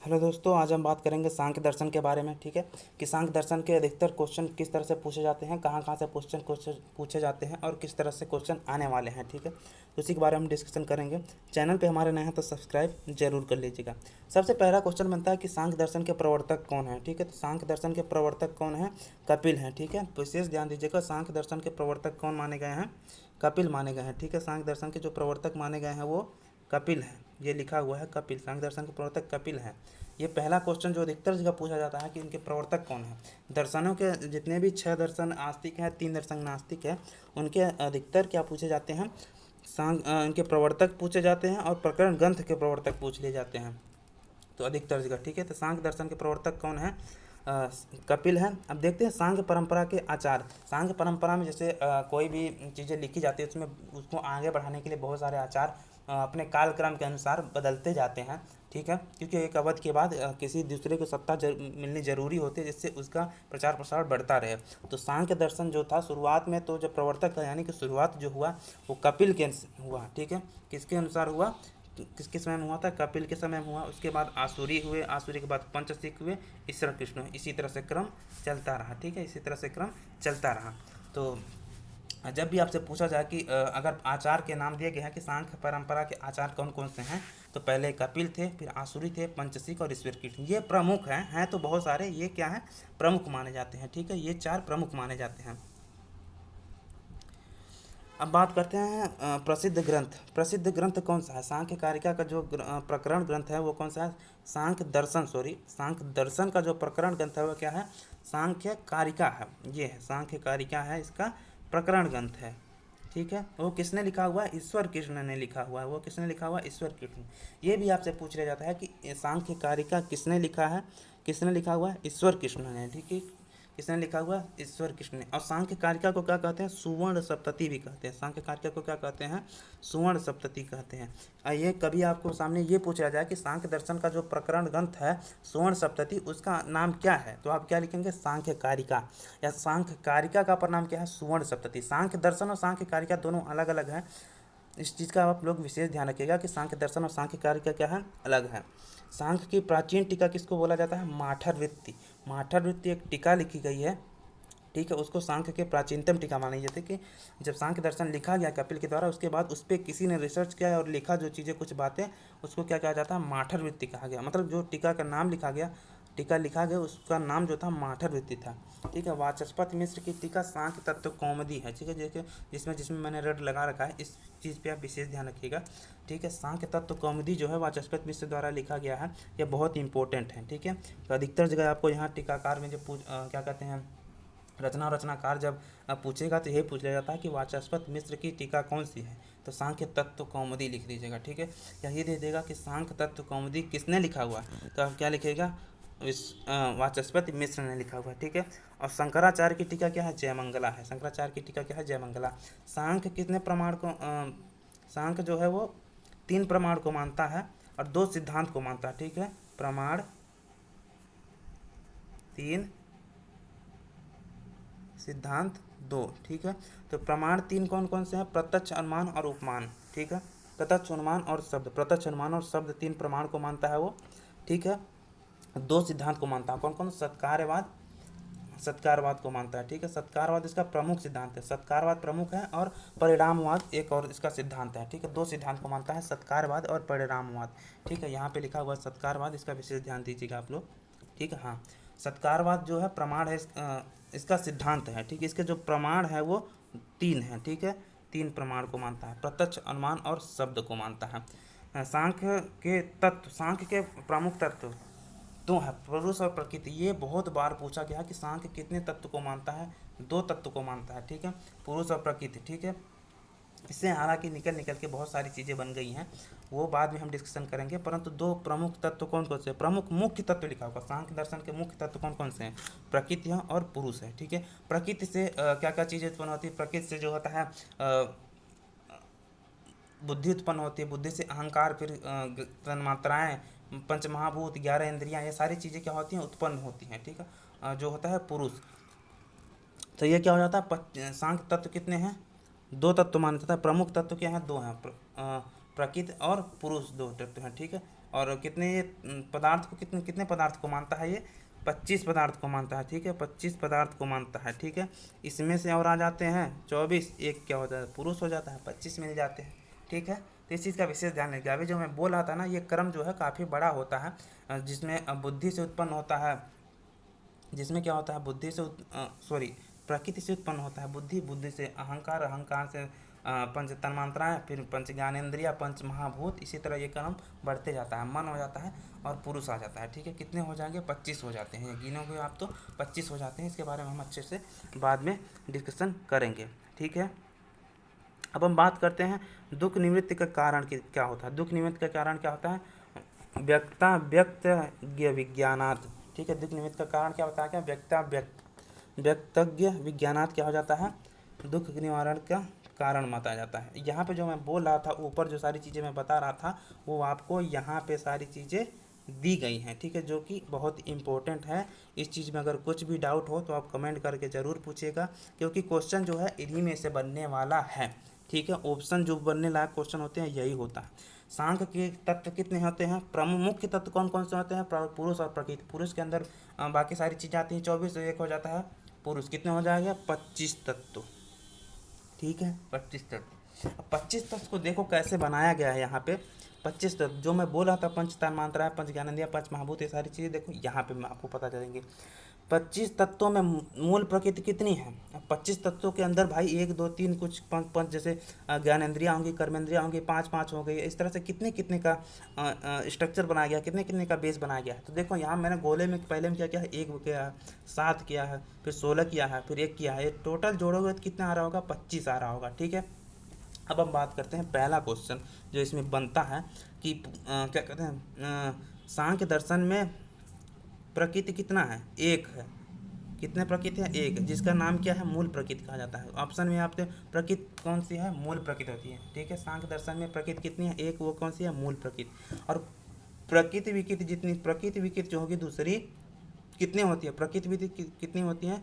Hello दोस्तों, आज हम बात करेंगे सांख्य दर्शन के बारे में। ठीक है, कि सांख्य दर्शन के अधिकतर क्वेश्चन किस तरह से पूछे जाते हैं, कहाँ कहाँ से क्वेश्चन पूछे जाते हैं और किस तरह से क्वेश्चन आने वाले हैं। ठीक है, तो उसी के बारे में डिस्कशन करेंगे। चैनल पे हमारे नए हैं तो सब्सक्राइब जरूर कर लीजिएगा। सबसे पहला क्वेश्चन बनता है कि सांख्य दर्शन के प्रवर्तक कौन है। ठीक है, तो सांख्य दर्शन के प्रवर्तक कौन है? कपिल हैं। ठीक है, तो विशेष ध्यान दीजिएगा, सांख्य दर्शन के प्रवर्तक कौन माने गए हैं? कपिल माने गए हैं। ठीक है, सांख्य दर्शन के जो प्रवर्तक माने गए हैं वो कपिल है। ये लिखा हुआ है कपिल, सांख्य दर्शन के प्रवर्तक कपिल हैं। ये पहला क्वेश्चन जो अधिकतर जगह पूछा जाता है कि इनके प्रवर्तक कौन है। दर्शनों के जितने भी 6 दर्शन आस्तिक हैं, 3 दर्शन नास्तिक है, उनके अधिकतर क्या पूछे जाते हैं? इनके प्रवर्तक पूछे जाते हैं और प्रकरण ग्रंथ के प्रवर्तक पूछ लिए जाते हैं, तो अधिकतर जगह। ठीक है, तो सांख्य दर्शन के प्रवर्तक कौन है? कपिल है। अब देखते हैं सांख्य परंपरा के आचार। सांख्य परंपरा में जैसे कोई भी चीज़ें लिखी जाती है, उसमें उसको आगे बढ़ाने के लिए बहुत सारे आचार अपने कालक्रम के अनुसार बदलते जाते हैं। ठीक है, क्योंकि एक अवधि के बाद किसी दूसरे को सत्ता मिलनी जरूरी होती है, जिससे उसका प्रचार प्रसार बढ़ता रहे। तो सांख्य दर्शन जो था शुरुआत में, तो जब प्रवर्तक था, यानी कि शुरुआत जो हुआ वो कपिल के हुआ। ठीक है, किसके अनुसार हुआ? किसके समय में हुआ था? कपिल के समय में हुआ। उसके बाद आसुरी हुए, आसुरी के बाद पंचसिक हुए, ईश्वर कृष्ण हुए। इसी तरह से क्रम चलता रहा। ठीक है, इसी तरह से क्रम चलता रहा। तो जब भी आपसे पूछा जाए कि अगर आचार के नाम दिए गए हैं कि सांख्य परंपरा के आचार कौन कौन से हैं, तो पहले कपिल थे, फिर आसुरी थे, पंचसिक और ईश्वर कृष्ण। ये प्रमुख हैं तो बहुत सारे, ये क्या हैं? प्रमुख माने जाते हैं। ठीक है, ये 4 प्रमुख माने जाते हैं। अब बात करते हैं प्रसिद्ध ग्रंथ। प्रसिद्ध ग्रंथ कौन सा है? सांख्य कारिका का जो प्रकरण ग्रंथ है वो कौन सा है? सांख्य दर्शन का जो प्रकरण ग्रंथ है वो क्या है? सांख्य कारिका है। ये है सांख्य कारिका है, इसका प्रकरण ग्रंथ है। ठीक है, वो किसने लिखा हुआ है? ईश्वर कृष्ण ने लिखा हुआ है। वो किसने लिखा हुआ है? ईश्वर कृष्ण। ये भी आपसे पूछ लिया जाता है कि सांख्य कारिका किसने लिखा है? किसने लिखा हुआ है? ईश्वर कृष्ण ने। ठीक है, किसने लिखा हुआ है? ईश्वर कृष्ण ने। और सांख्य कारिका को क्या कहते हैं? सुवर्ण सप्तति भी कहते हैं। सांख्य कारिका को क्या कहते हैं? सुवर्ण सप्तति कहते हैं। ये कभी आपको सामने ये पूछा जाए कि सांख्य दर्शन का जो प्रकरण ग्रंथ है सुवर्ण सप्तति, उसका नाम क्या है, तो आप क्या लिखेंगे? सांख्य कारिका। या सांख्य कारिका का परिणाम क्या है? सुवर्ण सप्तति। सांख्य दर्शन और सांख्य कारिका दोनों अलग अलग हैं। इस चीज़ का आप लोग विशेष ध्यान रखिएगा कि सांख्य दर्शन और सांख्य कारिका क्या है? अलग है। सांख्य की प्राचीन टीका किसको बोला जाता है? माठर वृत्ति। माठर वृत्ति एक टीका लिखी गई है। ठीक है, उसको सांख्य के प्राचीनतम टीका मानी जाती है। कि जब सांख्य दर्शन लिखा गया कपिल के द्वारा, उसके बाद उस पर किसी ने रिसर्च किया और लिखा जो चीज़ें, कुछ बातें, उसको क्या कहा जाता है? माठर वृत्ति कहा गया। मतलब जो टीका का नाम लिखा गया, टीका लिखा गया, उसका नाम जो था माठर वृत्ति था। ठीक है, वाचस्पति मिश्र की टीका सांख्य तत्व कौमुदी है। ठीक है, जैसे जिसमें जिसमें मैंने रेड लगा रखा है, इस चीज़ पे आप विशेष ध्यान रखिएगा। ठीक है, सांख्य तत्व कौमुदी जो है वाचस्पति मिश्र द्वारा लिखा गया है, यह बहुत इंपॉर्टेंट है। ठीक है, तो अधिकतर जगह आपको यहाँ टीकाकार में जो क्या कहते हैं, रचनाकार जब पूछेगा तो यही पूछ लिया जाता है कि वाचस्पति मिश्र की टीका कौन सी है, तो सांख्य तत्व कौमुदी लिख दीजिएगा। ठीक है, या ये दे देगा कि सांख्य तत्व कौमुदी किसने लिखा हुआ है, तो आप क्या लिखेगा? इस वाचस्पति मिश्र ने लिखा हुआ है। ठीक है, और शंकराचार्य की टीका क्या है? जयमंगला है। शंकराचार्य की टीका क्या है? जयमंगला। सांख्य कितने प्रमाण को सांख्य जो है वो 3 प्रमाण को मानता है और 2 सिद्धांत को मानता है। ठीक है, प्रमाण 3, सिद्धांत 2। ठीक है, तो प्रमाण 3 कौन कौन से हैं? प्रत्यक्ष, अनुमान और उपमान। ठीक है, प्रत्यक्ष, अनुमान और शब्द। प्रत्यक्ष, अनुमान और शब्द 3 प्रमाण को मानता है वो। ठीक है, 2 सिद्धांत को मानता है। कौन कौन? सत्कार्यवाद, सत्कारवाद को मानता है। ठीक है, सत्कारवाद इसका प्रमुख सिद्धांत है। सत्कारवाद प्रमुख है और परिणामवाद एक और इसका सिद्धांत है। ठीक है, 2 सिद्धांत को मानता है, सत्कारवाद और परिणामवाद। ठीक है, यहाँ पे लिखा हुआ है सत्कारवाद, इसका विशेष ध्यान दीजिएगा आप लोग। ठीक है, हाँ, सत्कारवाद जो है प्रमाण है, इसका सिद्धांत है। ठीक है, इसके जो प्रमाण है वो 3 है। ठीक है, 3 प्रमाण को मानता है, प्रत्यक्ष, अनुमान और शब्द को मानता है। सांख्य के प्रमुख तत्व 2 है, पुरुष और प्रकृति। ये बहुत बार पूछा गया है कि सांख्य कितने तत्व को मानता है? 2 तत्व को मानता है। ठीक है, पुरुष और प्रकृति। ठीक है, इससे हालांकि निकल निकल के बहुत सारी चीज़ें बन गई हैं, वो बाद में हम डिस्कशन करेंगे। परंतु 2 प्रमुख तत्व कौन कौन से? प्रमुख मुख्य तत्व लिखा होगा सांख्य दर्शन के। मुख्य तत्व कौन कौन से हैं? प्रकृति है और पुरुष है। ठीक है, प्रकृति से क्या क्या चीज़ें उत्पन्न होती है? प्रकृति से जो होता है बुद्धि उत्पन्न होती है। बुद्धि से अहंकार, फिर तन्मात्राएँ, पंच महाभूत, 11 इंद्रियाँ, ये सारी चीज़ें क्या होती हैं? उत्पन्न होती हैं। ठीक है, जो होता है पुरुष। तो ये क्या हो जाता है? सांख्य तत्व कितने हैं? 2 तत्व माना जाता है। प्रमुख तत्व क्या है? 2 हैं, प्रकृति और पुरुष, 2 तत्व हैं। ठीक है, और कितने ये पदार्थ को कितने कितने पदार्थ को मानता है ये 25 पदार्थ को मानता है, ठीक है, 25 पदार्थ को मानता है, ठीक है। इसमें से और आ जाते हैं 24, एक क्या होता है पुरुष हो जाता है, 25 मिल जाते हैं, ठीक है। तो इस चीज़ का विशेष ध्यान रखिए। अभी जो मैं बोल रहा था ना, ये क्रम जो है काफ़ी बड़ा होता है, जिसमें बुद्धि से उत्पन्न होता है, जिसमें क्या होता है बुद्धि से सॉरी प्रकृति से उत्पन्न होता है बुद्धि, बुद्धि से अहंकार, अहंकार से पंच तन्मात्राएं, फिर पंच ज्ञानेंद्रिया, पंच महाभूत, इसी तरह ये क्रम बढ़ते जाता है, मन हो जाता है और पुरुष आ जाता है, ठीक है। कितने हो जाएंगे 25 हो जाते हैं, ये गिनोगे आप तो 25 हो जाते हैं। इसके बारे में हम अच्छे से बाद में डिस्कशन करेंगे, ठीक है। अब हम बात करते हैं दुख निवृत्ति का कारण क्या होता है। दुख निवृत्ति का कारण क्या होता है, व्यक्ता व्यक्त विज्ञानात्, ठीक है। दुख निमित्त का कारण क्या बताया, क्या व्यक्ता व्यक्तज्ञ विज्ञानात् क्या हो जाता है, दुख निवारण का कारण माना जाता है। यहाँ पे जो मैं बोल रहा था, ऊपर जो सारी चीज़ें मैं बता रहा था, वो आपको यहाँ पे सारी चीज़ें दी गई हैं, ठीक है, जो कि बहुत इंपॉर्टेंट है। इस चीज़ में अगर कुछ भी डाउट हो तो आप कमेंट करके ज़रूर पूछिएगा, क्योंकि क्वेश्चन जो है इन्हीं में से बनने वाला है, ठीक है। ऑप्शन जो बनने लायक क्वेश्चन होते हैं यही होता है। सांख्य के तत्व कितने होते हैं, प्रमुख मुख्य तत्व कौन कौन से होते हैं, पुरुष और प्रकृति। पुरुष के अंदर बाकी सारी चीज़ें आती हैं, 24 एक हो जाता है पुरुष, कितने हो जाएगा 25 तत्व, ठीक है, 25 तत्व। अब 25 तत्व को देखो कैसे बनाया गया है यहाँ पे। 25 तत्व जो मैं बोल रहा था, पंच तन्मात्रा, पंच ज्ञानेंद्रिय, पंच महाभूत, ये सारी चीज़ें देखो यहाँ पे मैं आपको पता चलेंगे। 25 तत्वों में मूल प्रकृति कितनी है। अब 25 तत्वों के अंदर भाई 1 2 3 कुछ पंच पंच जैसे ज्ञानेंद्रियाँ होंगी, कर्मेंद्रियाँ होंगी, 5 5 हो गई, इस तरह से कितने कितने का स्ट्रक्चर बनाया गया, कितने कितने का बेस बनाया गया है। तो देखो यहाँ मैंने गोले में पहले में क्या किया है, 1 किया है, 7 किया है, फिर 16 किया है, फिर 1 किया है, ये टोटल जोड़ोगे तो कितना आ रहा होगा 25 आ रहा होगा, ठीक है। अब हम बात करते हैं पहला क्वेश्चन जो इसमें बनता है कि क्या कहते हैं, सांख्य दर्शन में प्रकृति कितना है, एक है। कितने प्रकृति है, एक, जिसका नाम क्या है, मूल प्रकृति कहा जाता है। ऑप्शन में आपके प्रकृति कौन सी है, मूल प्रकृति होती है, ठीक है। सांख्य दर्शन में प्रकृति कितनी है, एक, वो कौन सी है, मूल प्रकृति। और प्रकृति विकृति, जितनी प्रकृति विकृति जो होगी दूसरी कितनी होती है, प्रकृति विकृति कितनी होती है,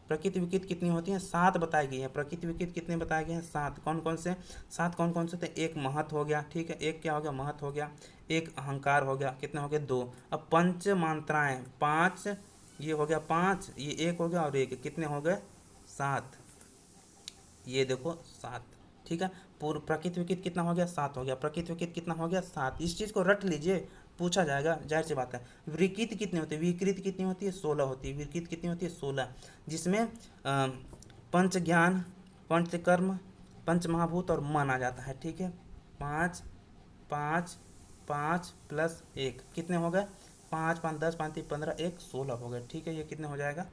प्रकृति विकृति कितनी होती है, 7 बताई गई है। प्रकृति विकृति कितने बताए गए हैं, 7। कौन कौन से, 7 कौन कौन से थे, एक महत हो गया, ठीक है, एक क्या हो गया, महत हो गया, एक अहंकार हो गया, कितने हो गए 2। अब पंच मात्राएं 5, ये हो गया 5, ये 1 हो गया और 1, कितने हो गए 7, ये देखो 7, ठीक है। पूर्व प्रकृति विकृति कितना हो गया, 7 हो गया, प्रकृति विकृति कितना हो गया 7। इस चीज़ को रट लीजिए, पूछा जाएगा, जाहिर सी बात है। विकृति कितनी होती है, विकृति कितनी होती है 16 होती है, विकृति कितनी होती है 16, जिसमें पंच ज्ञान, पंच कर्म, पंच महाभूत और मन आ जाता है, ठीक है। 5 5 5 प्लस 1 कितने हो गए, 5 5 10 5 3 15 1 16 हो गए, ठीक है। ये कितने हो जाएगा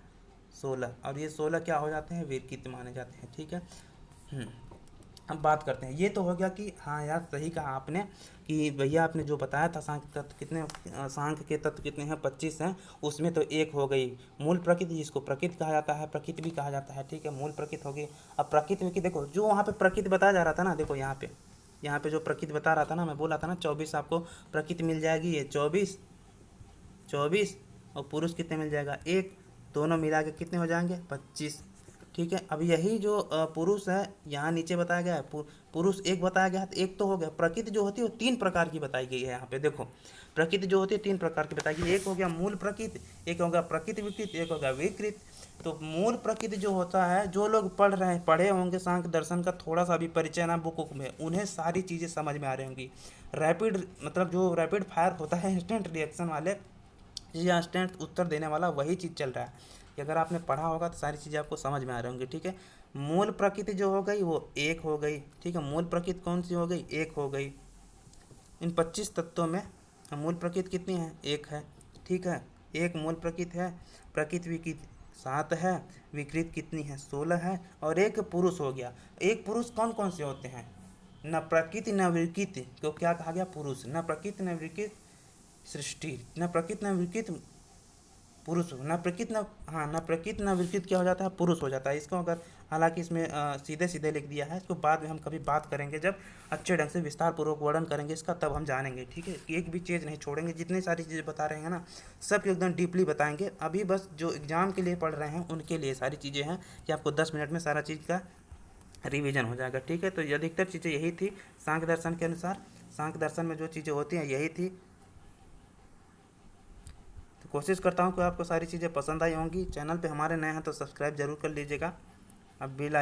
16, और ये 16 क्या हो जाते हैं, विकृति माने जाते हैं, ठीक है। अब बात करते हैं, ये तो हो गया कि हाँ यार सही कहा आपने कि भैया आपने जो बताया था सांख्य तत्व कितने, सांख्य के तत्व कितने हैं 25 हैं, उसमें तो एक हो गई मूल प्रकृति, जिसको प्रकृति कहा जाता है, प्रकृति भी कहा जाता है, ठीक है, मूल प्रकृति होगी। अब प्रकृति में कि देखो जो वहाँ पे प्रकृति बताया जा रहा था ना, देखो यहाँ पे जो प्रकृति बता रहा था ना, मैं बोला था ना 24 आपको प्रकृति मिल जाएगी, ये 24 24 और पुरुष कितने मिल जाएगा 1, दोनों मिला के कितने हो जाएंगे 25, ठीक है। अब यही जो पुरुष है यहाँ नीचे बताया गया है, पुरुष 1 बताया गया है, तो 1 तो हो गया। प्रकृति जो होती है वो 3 प्रकार की बताई गई है यहाँ पे, देखो प्रकृति जो होती है 3 प्रकार की बताई गई, एक हो गया मूल प्रकृति, एक हो गया प्रकृति विकृति, एक हो गया विकृत। तो मूल प्रकृति जो होता है, जो लोग पढ़ रहे हैं, पढ़े होंगे सांख्य दर्शन का थोड़ा सा भी परिचय ना बुक में, उन्हें सारी चीज़ें समझ में आ रही होंगी। रैपिड मतलब जो रैपिड फायर होता है, इंस्टेंट रिएक्शन वाले या इंस्टेंट उत्तर देने वाला, वही चीज़ चल रहा है कि अगर आपने पढ़ा होगा तो सारी चीज़ें आपको समझ में आ रही होंगी, ठीक है। मूल प्रकृति जो हो गई वो 1 हो गई, ठीक है। मूल प्रकृति कौन सी हो गई, 1 हो गई। इन 25 तत्वों में मूल प्रकृति कितनी है, 1 है, ठीक है, 1 मूल प्रकृति है। प्रकृति विकृति 7 है, विकृति कितनी है 16 है, और 1 पुरुष हो गया। 1 पुरुष कौन कौन से होते हैं, न प्रकृति न विकृति, तो क्या कहा गया पुरुष, न प्रकृति न विकृति सृष्टि, न प्रकृति न विकृति पुरुष, न प्रकृति न, हाँ न प्रकृति न विकृति क्या हो जाता है, पुरुष हो जाता है। इसको अगर हालांकि इसमें सीधे सीधे लिख दिया है, इसको बाद में हम कभी बात करेंगे, जब अच्छे ढंग से विस्तार पूर्वक वर्णन करेंगे इसका, तब हम जानेंगे, ठीक है। एक भी चीज़ नहीं छोड़ेंगे, जितनी सारी चीज़ें बता रहे हैं ना सब एकदम डीपली बताएंगे। अभी बस जो एग्ज़ाम के लिए पढ़ रहे हैं उनके लिए सारी चीज़ें हैं कि आपको 10 मिनट में सारा चीज़ का रिवीजन हो जाएगा, ठीक है। तो अधिकतर चीज़ें यही थी सांख्य दर्शन के अनुसार, सांख्य दर्शन में जो चीज़ें होती हैं यही थी। कोशिश करता हूँ कि आपको सारी चीज़ें पसंद आई होंगी। चैनल पे हमारे नए हैं तो सब्सक्राइब जरूर कर लीजिएगा। अब बेल